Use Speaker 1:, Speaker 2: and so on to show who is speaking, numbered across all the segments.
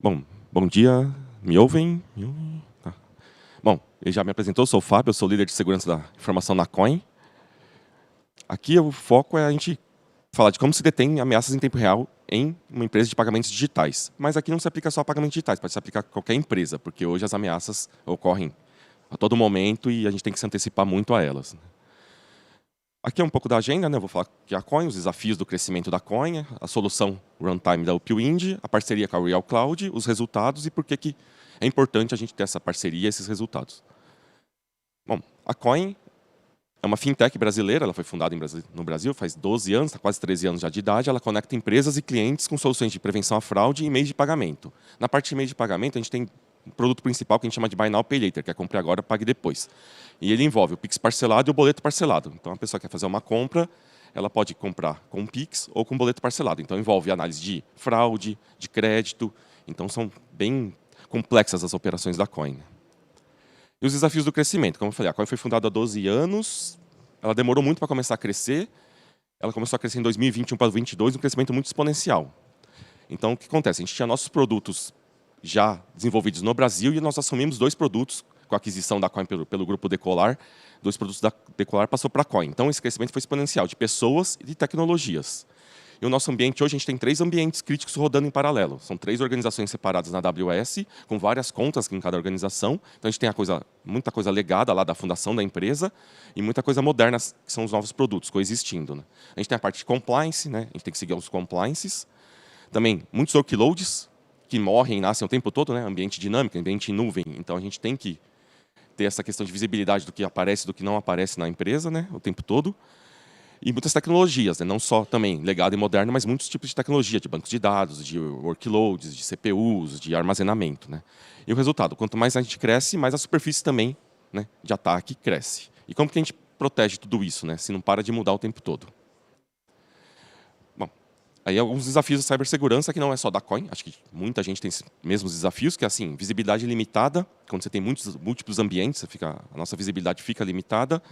Speaker 1: Bom, bom dia. Me ouvem? Me ouvem? Tá. Bom, ele já me apresentou, sou o Fábio, eu sou líder de segurança da informação na Coin. Aqui o foco é a gente falar de como se detém ameaças em tempo real em uma empresa de pagamentos digitais. Mas aqui não se aplica só a pagamentos digitais, pode se aplicar a qualquer empresa, porque hoje as ameaças ocorrem a todo momento e a gente tem que se antecipar muito a elas. Aqui é um pouco da agenda, né? Eu vou falar que a Coin, os desafios do crescimento da Coin, a solução runtime da Upwind, a parceria com a Real Cloud, os resultados e por que é importante a gente ter essa parceria e esses resultados. Bom, a Coin é uma fintech brasileira, ela foi fundada no Brasil faz 12 anos, está quase 13 anos já de idade. Ela conecta empresas e clientes com soluções de prevenção à fraude e meios de pagamento. Na parte de meio de pagamento, a gente tem um produto principal que a gente chama de Buy Now, Pay Later, que é compre agora, pague depois. E ele envolve o Pix parcelado e o boleto parcelado. Então, a pessoa quer fazer uma compra, ela pode comprar com Pix ou com boleto parcelado. Então, envolve análise de fraude, de crédito. Então, são bem complexas as operações da Coin. E os desafios do crescimento. Como eu falei, a Coin foi fundada há 12 anos, ela demorou muito para começar a crescer, ela começou a crescer em 2021 para 2022, um crescimento muito exponencial. Então, o que acontece? A gente tinha nossos produtos já desenvolvidos no Brasil e nós assumimos 2 produtos com a aquisição da Coin pelo grupo Decolar. 2 produtos da Decolar passou para a Coin. Então, esse crescimento foi exponencial, de pessoas e de tecnologias. E o nosso ambiente hoje, a gente tem 3 ambientes críticos rodando em paralelo. São 3 organizações separadas na AWS, com várias contas em cada organização. Então, a gente tem muita coisa legada lá da fundação da empresa e muita coisa moderna, que são os novos produtos coexistindo. Né? A gente tem a parte de compliance, né? A gente tem que seguir os compliances. Também, muitos workloads que morrem e nascem o tempo todo, né? Ambiente dinâmico, ambiente em nuvem. Então, a gente tem que ter essa questão de visibilidade do que aparece e do que não aparece na empresa, né? O tempo todo. E muitas tecnologias, né? Não só também legado e moderno, mas muitos tipos de tecnologia, de bancos de dados, de workloads, de CPUs, de armazenamento. Né? E o resultado, quanto mais a gente cresce, mais a superfície também, né, de ataque cresce. E como que a gente protege tudo isso, né, se não para de mudar o tempo todo? Bom, aí alguns desafios de cibersegurança que não é só da Coin, acho que muita gente tem esses mesmos desafios, que é assim, visibilidade limitada, quando você tem múltiplos ambientes, a nossa visibilidade fica limitada.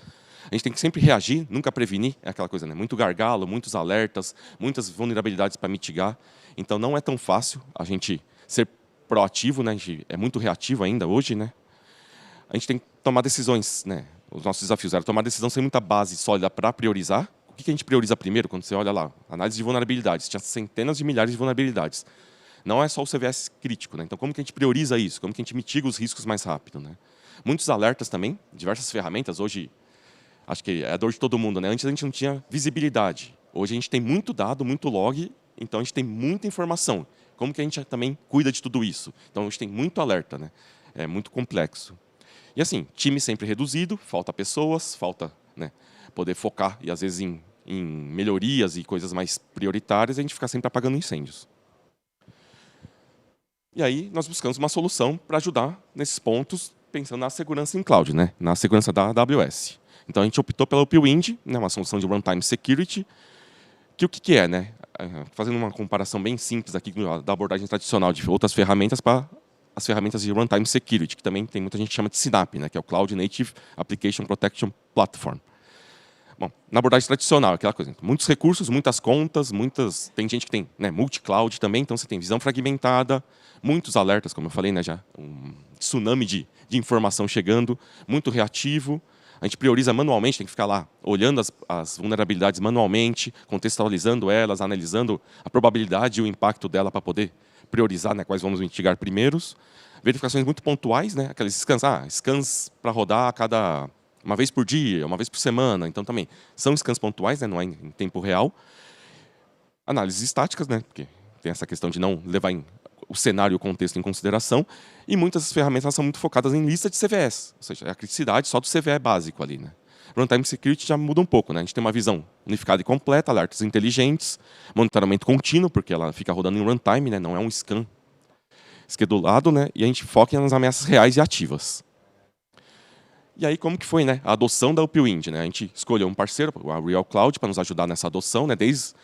Speaker 1: A gente tem que sempre reagir, nunca prevenir, é aquela coisa, né? Muito gargalo, muitos alertas, muitas vulnerabilidades para mitigar. Então, não é tão fácil a gente ser proativo, né? A gente é muito reativo ainda hoje, né? A gente tem que tomar decisões, né? Os nossos desafios eram tomar decisão sem muita base sólida para priorizar. O que a gente prioriza primeiro quando você olha lá? Análise de vulnerabilidades. Tinha centenas de milhares de vulnerabilidades. Não é só o CVS crítico, né? Então, como que a gente prioriza isso? Como que a gente mitiga os riscos mais rápido, né? Muitos alertas também, diversas ferramentas. Hoje, acho que é a dor de todo mundo, né? Antes a gente não tinha visibilidade. Hoje a gente tem muito dado, muito log, então a gente tem muita informação. Como que a gente também cuida de tudo isso? Então a gente tem muito alerta, né? É muito complexo. E assim, time sempre reduzido, falta pessoas, falta, né, poder focar e às vezes em melhorias e coisas mais prioritárias, a gente fica sempre apagando incêndios. E aí nós buscamos uma solução para ajudar nesses pontos, pensando na segurança em cloud, né? Na segurança da AWS. Então a gente optou pela Upwind, né, uma solução de runtime security, que o que é, né? Fazendo uma comparação bem simples aqui da abordagem tradicional de outras ferramentas para as ferramentas de runtime security, que também tem muita gente que chama de CNAPP, né, que é o Cloud Native Application Protection Platform. Bom, na abordagem tradicional, aquela coisa, muitos recursos, muitas contas, tem gente que tem, né, multi-cloud também, então você tem visão fragmentada, muitos alertas, como eu falei, né, já um tsunami de informação chegando, muito reativo. A gente prioriza manualmente, tem que ficar lá olhando as vulnerabilidades manualmente, contextualizando elas, analisando a probabilidade e o impacto dela para poder priorizar, né, quais vamos mitigar primeiros. Verificações muito pontuais, né, aqueles scans, scans para rodar a cada uma vez por dia, uma vez por semana. Então também são scans pontuais, né, não é em tempo real. Análises estáticas, né, porque tem essa questão de não levar o cenário e o contexto em consideração, e muitas ferramentas são muito focadas em lista de CVEs, ou seja, é a criticidade só do CVE básico ali. Né? Runtime Security já muda um pouco, né? A gente tem uma visão unificada e completa, alertas inteligentes, monitoramento contínuo, porque ela fica rodando em runtime, né? Não é um scan schedulado, né? E a gente foca nas ameaças reais e ativas. E aí, como que foi, né, a adoção da Upwind? Né? A gente escolheu um parceiro, a Real Cloud, para nos ajudar nessa adoção, né? Desde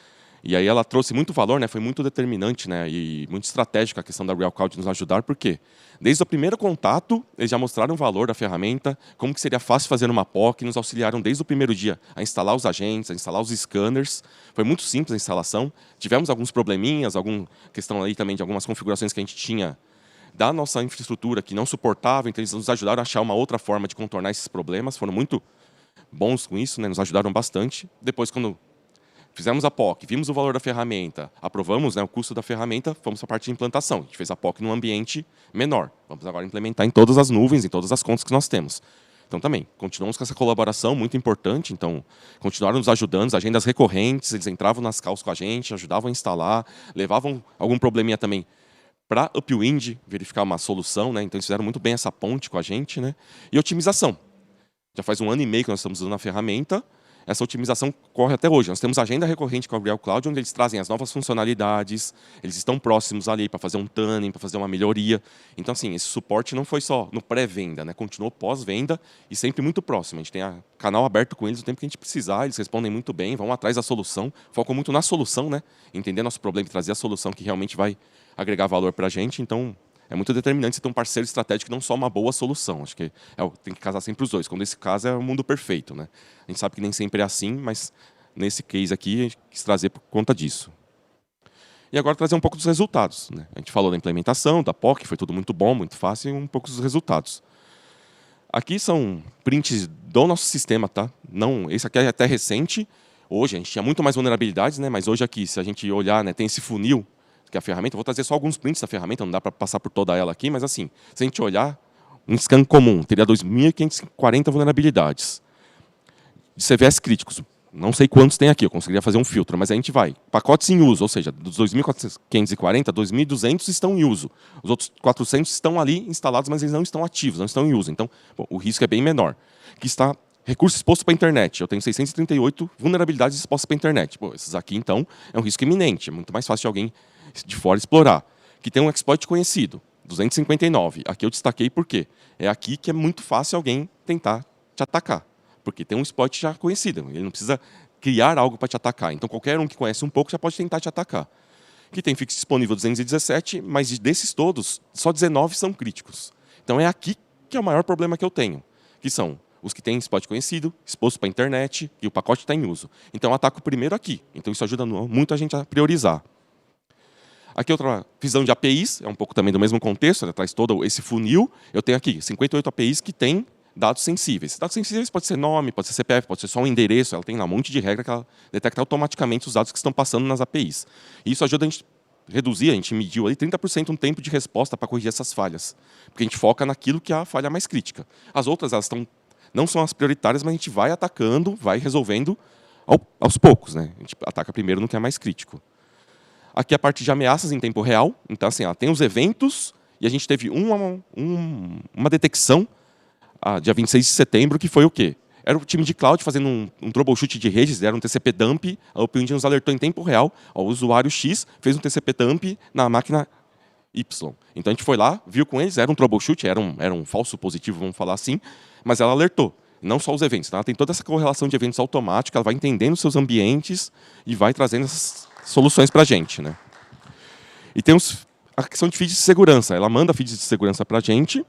Speaker 1: E aí ela trouxe muito valor, né? Foi muito determinante, né? E muito estratégica a questão da Real Cloud nos ajudar, porque desde o primeiro contato, eles já mostraram o valor da ferramenta, como que seria fácil fazer uma POC, nos auxiliaram desde o primeiro dia a instalar os agentes, a instalar os scanners. Foi muito simples a instalação. Tivemos alguns probleminhas, alguma questão aí também de algumas configurações que a gente tinha da nossa infraestrutura que não suportava, então eles nos ajudaram a achar uma outra forma de contornar esses problemas, foram muito bons com isso, né? Nos ajudaram bastante. Depois, quando fizemos a POC, vimos o valor da ferramenta, aprovamos, né, o custo da ferramenta, fomos para a parte de implantação. A gente fez a POC num ambiente menor. Vamos agora implementar em todas as nuvens, em todas as contas que nós temos. Então, também, continuamos com essa colaboração muito importante. Então, continuaram nos ajudando, as agendas recorrentes, eles entravam nas calls com a gente, ajudavam a instalar, levavam algum probleminha também para Upwind, verificar uma solução, né? Então, eles fizeram muito bem essa ponte com a gente, né? E otimização. Já faz 1 ano e meio que nós estamos usando a ferramenta. Essa otimização corre até hoje. Nós temos agenda recorrente com a Real Cloud, onde eles trazem as novas funcionalidades, eles estão próximos ali para fazer um tuning, para fazer uma melhoria. Então, assim, esse suporte não foi só no pré-venda, né? Continuou pós-venda e sempre muito próximo. A gente tem canal aberto com eles o tempo que a gente precisar, eles respondem muito bem, vão atrás da solução, focam muito na solução, né? Entender nosso problema e trazer a solução que realmente vai agregar valor para a gente. Então, é muito determinante você ter um parceiro estratégico, não só uma boa solução. Acho que tem que casar sempre os dois. Quando esse caso é o mundo perfeito, né? A gente sabe que nem sempre é assim, mas nesse case aqui, a gente quis trazer por conta disso. E agora trazer um pouco dos resultados, né? A gente falou da implementação, da POC, foi tudo muito bom, muito fácil, e um pouco dos resultados. Aqui são prints do nosso sistema, tá? Não, esse aqui é até recente. Hoje a gente tinha muito mais vulnerabilidades, né? Mas hoje aqui, se a gente olhar, né, tem esse funil, que é a ferramenta. Eu vou trazer só alguns prints da ferramenta, não dá para passar por toda ela aqui, mas assim, se a gente olhar, um scan comum teria 2.540 vulnerabilidades. De CVS críticos, não sei quantos tem aqui, eu conseguiria fazer um filtro, mas a gente vai. Pacotes em uso, ou seja, dos 2.540, 2.200 estão em uso. Os outros 400 estão ali instalados, mas eles não estão ativos, não estão em uso. Então, bom, o risco é bem menor. Que está recurso exposto para a internet. Eu tenho 638 vulnerabilidades expostas para a internet. Pô, esses aqui, então, é um risco iminente. É muito mais fácil de alguém de fora explorar. Que tem um exploit conhecido, 259. Aqui eu destaquei por quê? É aqui que é muito fácil alguém tentar te atacar. Porque tem um exploit já conhecido. Ele não precisa criar algo para te atacar. Então, qualquer um que conhece um pouco já pode tentar te atacar. Que tem fix disponível 217, mas desses todos, só 19 são críticos. Então, é aqui que é o maior problema que eu tenho. Que são os que têm exploit conhecido, exposto para a internet, e o pacote está em uso. Então, eu ataco primeiro aqui. Então, isso ajuda muito a gente a priorizar. Aqui outra visão de APIs, é um pouco também do mesmo contexto, ela traz todo esse funil. Eu tenho aqui 58 APIs que têm dados sensíveis. Dados sensíveis pode ser nome, pode ser CPF, pode ser só um endereço, ela tem lá um monte de regra que ela detecta automaticamente os dados que estão passando nas APIs. E isso ajuda a gente a reduzir, a gente mediu ali 30% um tempo de resposta para corrigir essas falhas. Porque a gente foca naquilo que é a falha mais crítica. As outras, elas não são as prioritárias, mas a gente vai atacando, vai resolvendo aos poucos, né? A gente ataca primeiro no que é mais crítico. Aqui a parte de ameaças em tempo real. Então, assim, ela tem os eventos e a gente teve uma detecção dia 26 de setembro, que foi o quê? Era o time de cloud fazendo um troubleshoot de redes, deram um TCP dump, a Upwind nos alertou em tempo real, ó, o usuário X fez um TCP dump na máquina Y. Então a gente foi lá, viu com eles, era um troubleshoot, era um falso positivo, vamos falar assim, mas ela alertou. Não só os eventos, tá? Ela tem toda essa correlação de eventos automática, ela vai entendendo os seus ambientes e vai trazendo essas soluções para a gente, né? E tem a questão de feeds de segurança. Ela manda feeds de segurança para a gente.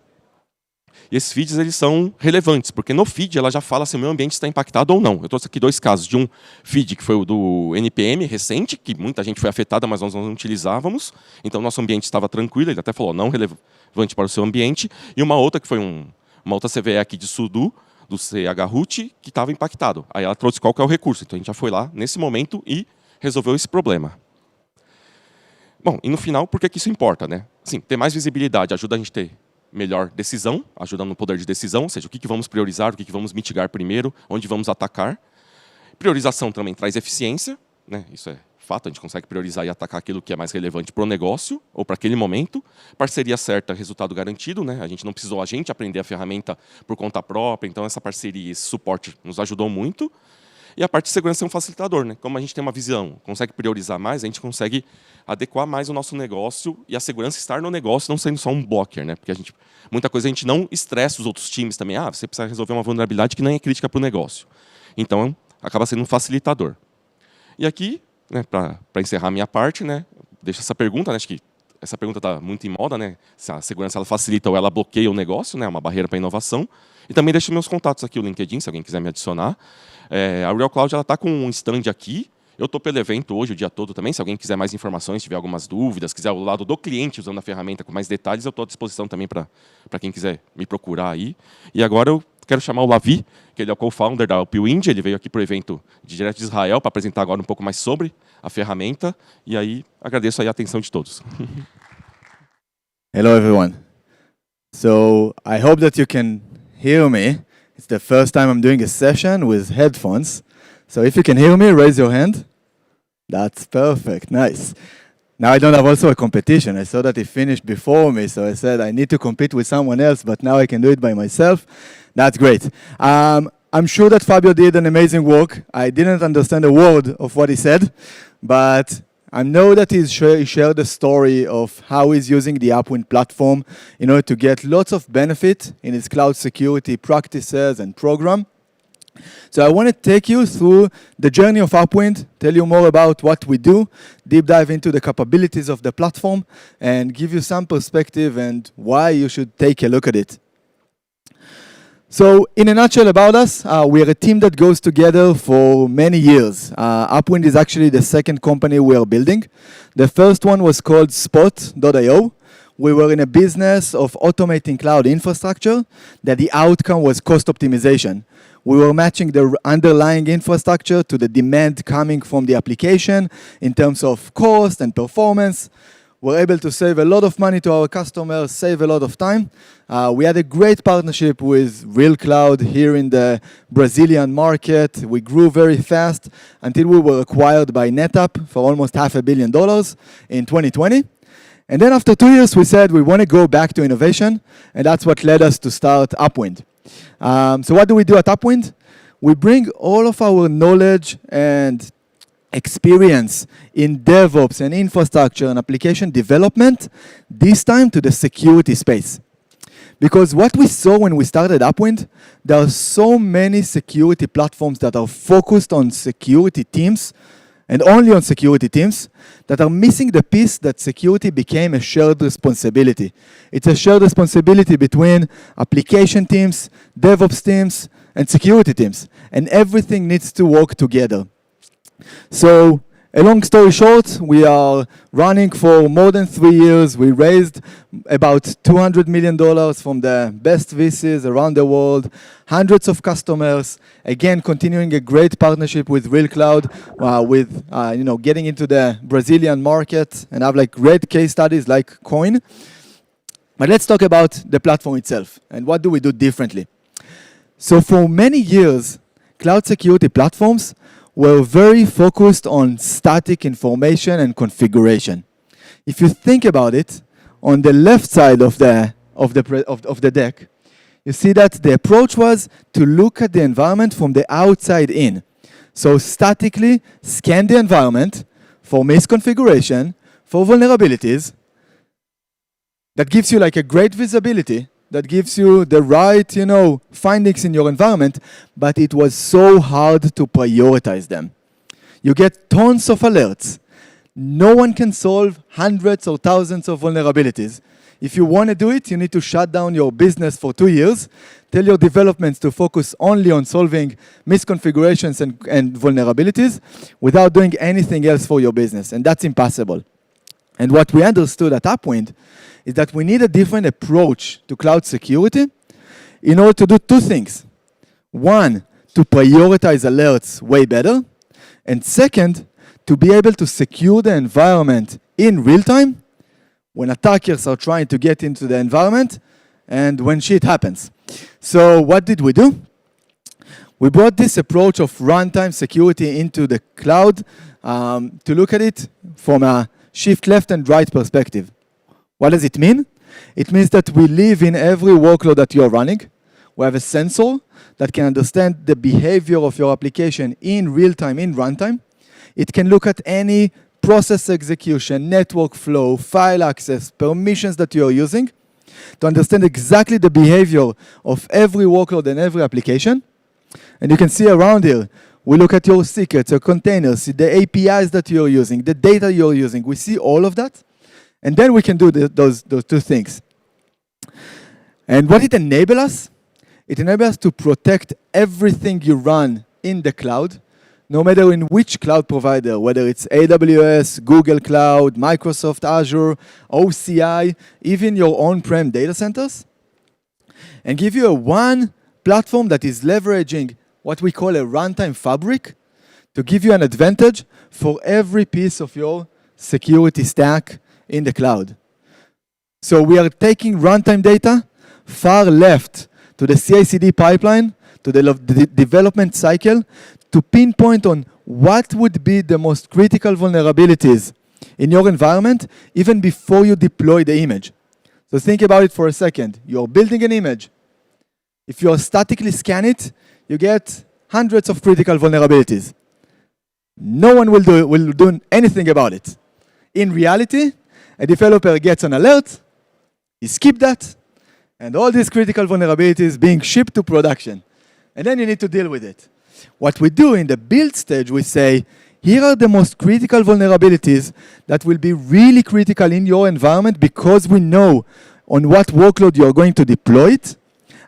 Speaker 1: E esses feeds eles são relevantes, porque no feed ela já fala se o meu ambiente está impactado ou não. Eu trouxe aqui 2 casos de um feed que foi o do NPM recente, que muita gente foi afetada, mas nós não utilizávamos. Então, nosso ambiente estava tranquilo, ele até falou não relevante para o seu ambiente. E uma outra que foi uma outra CVE aqui de Sudo, do CH-Root, que estava impactado. Aí ela trouxe qual que é o recurso. Então, a gente já foi lá nesse momento e resolveu esse problema. Bom, e no final, por que isso importa, né? Assim, ter mais visibilidade ajuda a gente a ter melhor decisão, ajuda no poder de decisão, ou seja, o que vamos priorizar, o que vamos mitigar primeiro, onde vamos atacar. Priorização também traz eficiência, né? Isso é fato, a gente consegue priorizar e atacar aquilo que é mais relevante para o negócio ou para aquele momento. Parceria certa, resultado garantido, né? A gente não precisou a gente aprender a ferramenta por conta própria, então essa parceria, esse suporte nos ajudou muito. E a parte de segurança é um facilitador, né? Como a gente tem uma visão, consegue priorizar mais, a gente consegue adequar mais o nosso negócio e a segurança estar no negócio, não sendo só um blocker, né? Porque muita coisa a gente não estressa os outros times também. Você precisa resolver uma vulnerabilidade que nem é crítica para o negócio. Então, acaba sendo um facilitador. E aqui, né, para encerrar a minha parte, né, deixo essa pergunta, né, acho que essa pergunta está muito em moda, né, se a segurança ela facilita ou ela bloqueia o negócio, né, uma barreira para a inovação. E também deixo meus contatos aqui, o LinkedIn, se alguém quiser me adicionar. A Real Cloud está com um stand aqui. Eu estou pelo evento hoje, o dia todo também. Se alguém quiser mais informações, tiver algumas dúvidas, quiser o lado do cliente usando a ferramenta com mais detalhes, eu estou à disposição também para quem quiser me procurar aí. E agora eu quero chamar o Lavi, que ele é o co-founder da Upwind. Ele veio aqui para o evento direto de Israel para apresentar agora um pouco mais sobre a ferramenta. E aí agradeço aí a atenção de todos.
Speaker 2: Hello, everyone. So I hope that you can hear me. It's the first time I'm doing a session with headphones. So if you can hear me, raise your hand. That's perfect, nice. Now I don't have also a competition. I saw that he finished before me, so I said I need to compete with someone else, but now I can do it by myself. That's great. I'm sure that Fabio did an amazing work. I didn't understand a word of what he said, but I know that he shared the story of how he's using the Upwind platform in order to get lots of benefit in his cloud security practices and program. So I want to take you through the journey of Upwind, tell you more about what we do, deep dive into the capabilities of the platform, and give you some perspective and why you should take a look at it. So in a nutshell about us, we are a team that goes together for many years. Upwind is actually the second company we are building. The first one was called Spot.io. We were in a business of automating cloud infrastructure, that the outcome was cost optimization. We were matching the underlying infrastructure to the demand coming from the application in terms of cost and performance. We're able to save a lot of money to our customers, save a lot of time. We had a great partnership with Real Cloud here in the Brazilian market. We grew very fast until we were acquired by NetApp for almost $500 million in 2020. And then after 2 years, we said we want to go back to innovation, and that's what led us to start Upwind. So what do we do at Upwind? We bring all of our knowledge and experience in DevOps and infrastructure and application development, this time to the security space. Because what we saw when we started Upwind, there are so many security platforms that are focused on security teams and only on security teams that are missing the piece that security became a shared responsibility. It's a shared responsibility between application teams, DevOps teams, and security teams. And everything needs to work together. So, a long story short, we are running for more than 3 years. We raised about $200 million from the best VCs around the world, hundreds of customers. Again, continuing a great partnership with Real Cloud, with getting into the Brazilian market, and have like great case studies like Coin. But let's talk about the platform itself and what do we do differently. So for many years, cloud security platforms were very focused on static information and configuration. If you think about it, on the left side of the deck, you see that the approach was to look at the environment from the outside in. So statically scan the environment for misconfiguration, for vulnerabilities. That gives you like a great visibility, that gives you the right, findings in your environment, but it was so hard to prioritize them. You get tons of alerts. No one can solve hundreds or thousands of vulnerabilities. If you want to do it, you need to shut down your business for 2 years, tell your developments to focus only on solving misconfigurations and vulnerabilities without doing anything else for your business, and that's impossible. And what we understood at Upwind is that we need a different approach to cloud security in order to do 2 things. One, to prioritize alerts way better. And second, to be able to secure the environment in real time when attackers are trying to get into the environment and when shit happens. So what did we do? We brought this approach of runtime security into the cloud to look at it from a shift left and right perspective. What does it mean? It means that we live in every workload that you're running. We have a sensor that can understand the behavior of your application in real time, in runtime. It can look at any process execution, network flow, file access, permissions that you are using to understand exactly the behavior of every workload and every application. And you can see around here, We look at your secrets, your containers, the APIs that you're using, the data you're using. We see all of that. And then we can do those two things. And what it enables us? It enables us to protect everything you run in the cloud, no matter in which cloud provider, whether it's AWS, Google Cloud, Microsoft Azure, OCI, even your on-prem data centers, and give you a one platform that is leveraging what we call a runtime fabric to give you an advantage for every piece of your security stack in the cloud. So we are taking runtime data far left to the CI/CD pipeline, to the development cycle, to pinpoint on what would be the most critical vulnerabilities in your environment even before you deploy the image. So think about it for a second. You're building an image. If you statically scan it, you get hundreds of critical vulnerabilities. No one will do anything about it. In reality, a developer gets an alert, he skips that, and all these critical vulnerabilities being shipped to production. And then you need to deal with it. What we do in the build stage, we say, here are the most critical vulnerabilities that will be really critical in your environment because we know on what workload you're going to deploy it,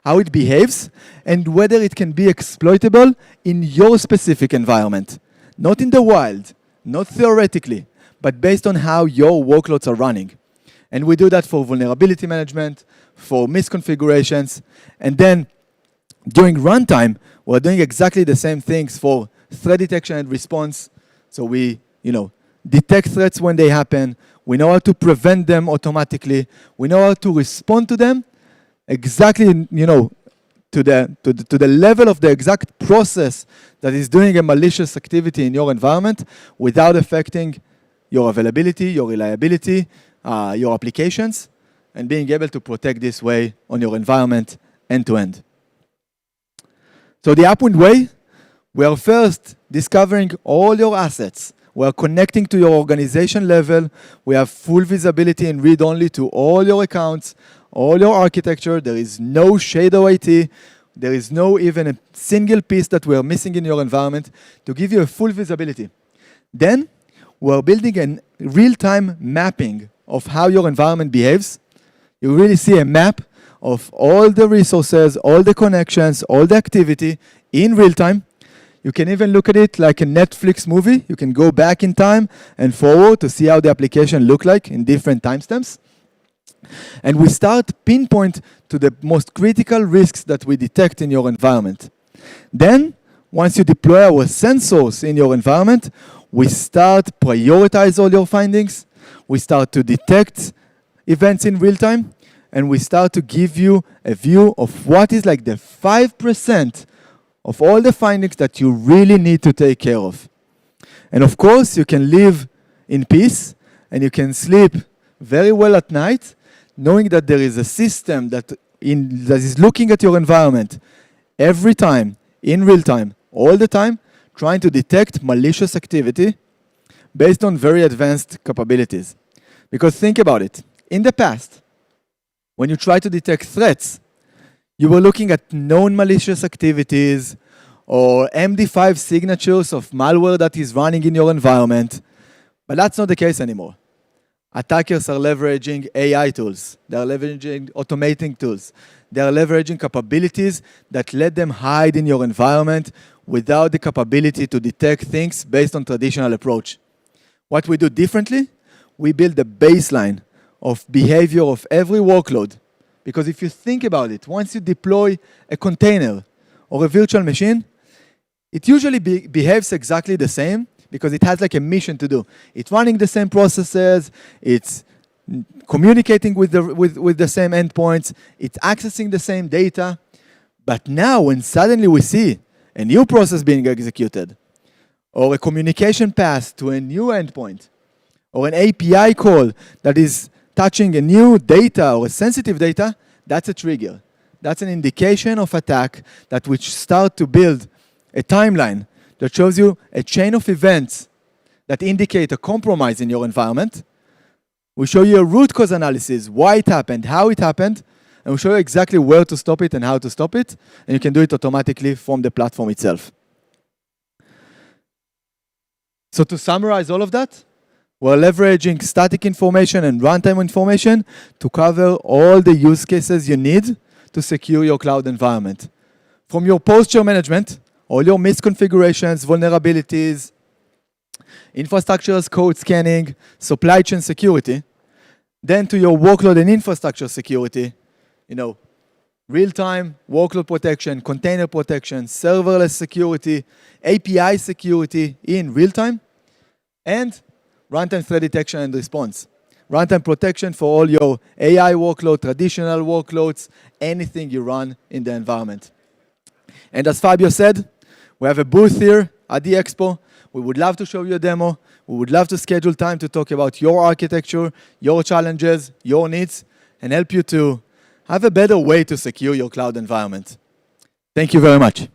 Speaker 2: how it behaves, and whether it can be exploitable in your specific environment. Not in the wild, not theoretically, but based on how your workloads are running. And we do that for vulnerability management, for misconfigurations, and then during runtime, we're doing exactly the same things for threat detection and response. So we, detect threats when they happen. We know how to prevent them automatically. We know how to respond to them exactly, to the level of the exact process that is doing a malicious activity in your environment without affecting your availability, your reliability, your applications, and being able to protect this way on your environment end to end. So the Upwind way, we are first discovering all your assets. We are connecting to your organization level. We have full visibility and read-only to all your accounts, all your architecture. There is no shadow IT. There is no even a single piece that we are missing in your environment to give you a full visibility. Then we are building a real-time mapping of how your environment behaves. You really see a map of all the resources, all the connections, all the activity in real time. You can even look at it like a Netflix movie. You can go back in time and forward to see how the application look like in different timestamps. And we start pinpoint to the most critical risks that we detect in your environment. Then, once you deploy our sensors in your environment, we start prioritize all your findings. We start to detect events in real time. And we start to give you a view of what is like the 5% of all the findings that you really need to take care of. And of course, you can live in peace and you can sleep very well at night, knowing that there is a system that is looking at your environment every time, in real time, all the time, trying to detect malicious activity based on very advanced capabilities. Because think about it. In the past, when you try to detect threats, you were looking at known malicious activities or MD5 signatures of malware that is running in your environment. But that's not the case anymore. Attackers are leveraging AI tools. They are leveraging automating tools. They are leveraging capabilities that let them hide in your environment without the capability to detect things based on traditional approach. What we do differently, we build a baseline of behavior of every workload. Because if you think about it, once you deploy a container or a virtual machine, it usually behaves exactly the same because it has like a mission to do. It's running the same processes, it's communicating with the same endpoints, it's accessing the same data. But now when suddenly we see a new process being executed, or a communication path to a new endpoint, or an API call that is touching a new data or a sensitive data, that's a trigger. That's an indication of attack that which start to build a timeline that shows you a chain of events that indicate a compromise in your environment. We show you a root cause analysis, why it happened, how it happened, and we show you exactly where to stop it and how to stop it, and you can do it automatically from the platform itself. So to summarize all of that, we're leveraging static information and runtime information to cover all the use cases you need to secure your cloud environment. From your posture management, all your misconfigurations, vulnerabilities, infrastructure as code scanning, supply chain security, then to your workload and infrastructure security, real-time workload protection, container protection, serverless security, API security in real time, and runtime threat detection and response. Runtime protection for all your AI workload, traditional workloads, anything you run in the environment. And as Fabio said, we have a booth here at the Expo. We would love to show you a demo. We would love to schedule time to talk about your architecture, your challenges, your needs, and help you to have a better way to secure your cloud environment. Thank you very much.